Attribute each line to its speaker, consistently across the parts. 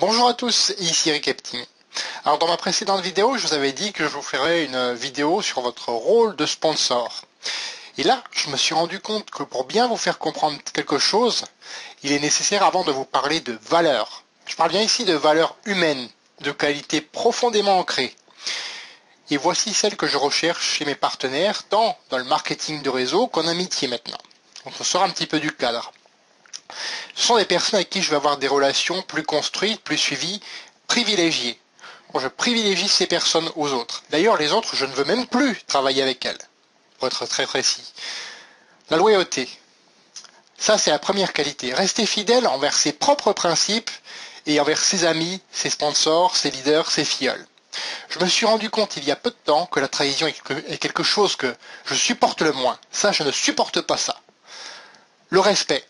Speaker 1: Bonjour à tous, ici Eric Epting. Alors dans ma précédente vidéo, je vous avais dit que je vous ferais une vidéo sur votre rôle de sponsor. Et là, je me suis rendu compte que pour bien vous faire comprendre quelque chose, il est nécessaire avant de vous parler de valeurs. Je parle bien ici de valeurs humaines, de qualités profondément ancrées. Et voici celles que je recherche chez mes partenaires, tant dans le marketing de réseau qu'en amitié maintenant. Donc on sort un petit peu du cadre. Ce sont des personnes avec qui je vais avoir des relations plus construites, plus suivies, privilégiées. Bon, je privilégie ces personnes aux autres. D'ailleurs, les autres, je ne veux même plus travailler avec elles, pour être très précis. La loyauté. Ça, c'est la première qualité. Rester fidèle envers ses propres principes et envers ses amis, ses sponsors, ses leaders, ses filleuls. Je me suis rendu compte il y a peu de temps que la trahison est quelque chose que je supporte le moins. Ça, je ne supporte pas ça. Le respect.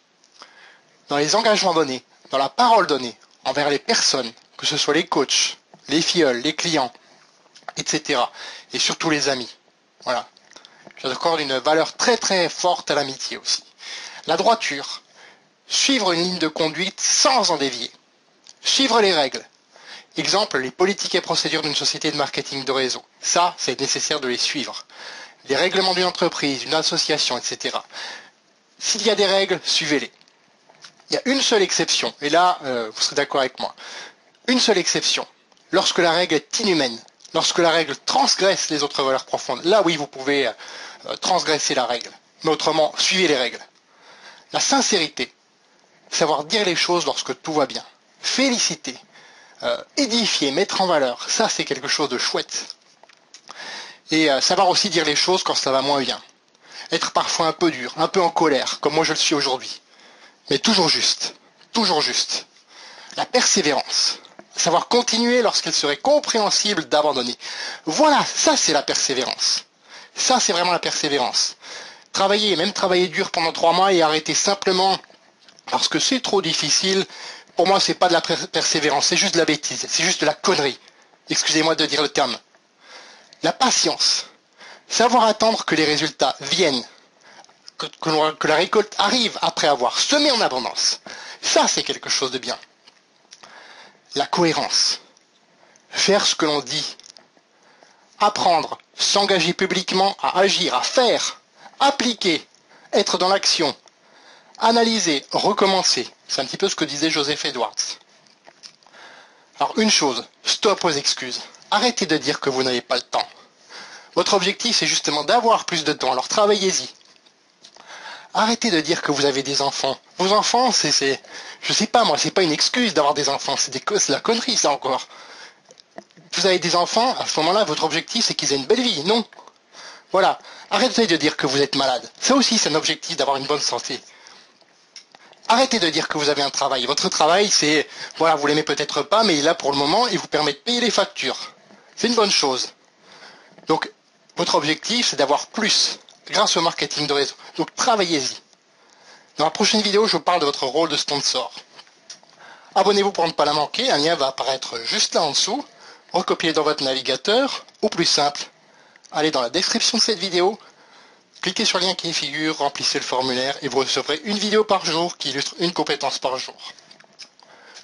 Speaker 1: Dans les engagements donnés, dans la parole donnée, envers les personnes, que ce soit les coachs, les filleuls, les clients, etc. Et surtout les amis. Voilà. J'accorde une valeur très très forte à l'amitié aussi. La droiture. Suivre une ligne de conduite sans en dévier. Suivre les règles. Exemple, les politiques et procédures d'une société de marketing de réseau. Ça, c'est nécessaire de les suivre. Les règlements d'une entreprise, d'une association, etc. S'il y a des règles, suivez-les. Il y a une seule exception, et là, vous serez d'accord avec moi. Une seule exception. Lorsque la règle est inhumaine, lorsque la règle transgresse les autres valeurs profondes, là oui, vous pouvez transgresser la règle. Mais autrement, suivez les règles. La sincérité. Savoir dire les choses lorsque tout va bien. Féliciter. Édifier, mettre en valeur. Ça, c'est quelque chose de chouette. Et savoir aussi dire les choses quand ça va moins bien. Être parfois un peu dur, un peu en colère, comme moi je le suis aujourd'hui. Mais toujours juste. Toujours juste. La persévérance. Savoir continuer lorsqu'il serait compréhensible d'abandonner. Voilà, ça c'est la persévérance. Ça c'est vraiment la persévérance. Travailler, même travailler dur pendant 3 mois et arrêter simplement parce que c'est trop difficile, pour moi c'est pas de la persévérance, c'est juste de la bêtise, c'est juste de la connerie. Excusez-moi de dire le terme. La patience. Savoir attendre que les résultats viennent. Que la récolte arrive après avoir semé en abondance. Ça, c'est quelque chose de bien. La cohérence. Faire ce que l'on dit. Apprendre, s'engager publiquement à agir, à faire, appliquer, être dans l'action, analyser, recommencer. C'est un petit peu ce que disait Joseph Edwards. Alors une chose, stop aux excuses. Arrêtez de dire que vous n'avez pas le temps. Votre objectif, c'est justement d'avoir plus de temps, alors travaillez-y. Arrêtez de dire que vous avez des enfants. Vos enfants, je sais pas moi, c'est pas une excuse d'avoir des enfants, c'est de la connerie ça encore. Vous avez des enfants, à ce moment-là, votre objectif c'est qu'ils aient une belle vie, non? Voilà. Arrêtez de dire que vous êtes malade. Ça aussi, c'est un objectif d'avoir une bonne santé. Arrêtez de dire que vous avez un travail. Votre travail, c'est, voilà, vous l'aimez peut-être pas, mais il est là pour le moment et vous permet de payer les factures. C'est une bonne chose. Donc, votre objectif, c'est d'avoir plus grâce au marketing de réseau. Donc travaillez-y. Dans la prochaine vidéo, je vous parle de votre rôle de sponsor. Abonnez-vous pour ne pas la manquer, un lien va apparaître juste là en dessous. Recopiez-le dans votre navigateur, ou plus simple, allez dans la description de cette vidéo, cliquez sur le lien qui y figure, remplissez le formulaire et vous recevrez une vidéo par jour qui illustre une compétence par jour.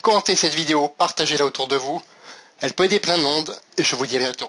Speaker 1: Commentez cette vidéo, partagez-la autour de vous, elle peut aider plein de monde et je vous dis à bientôt.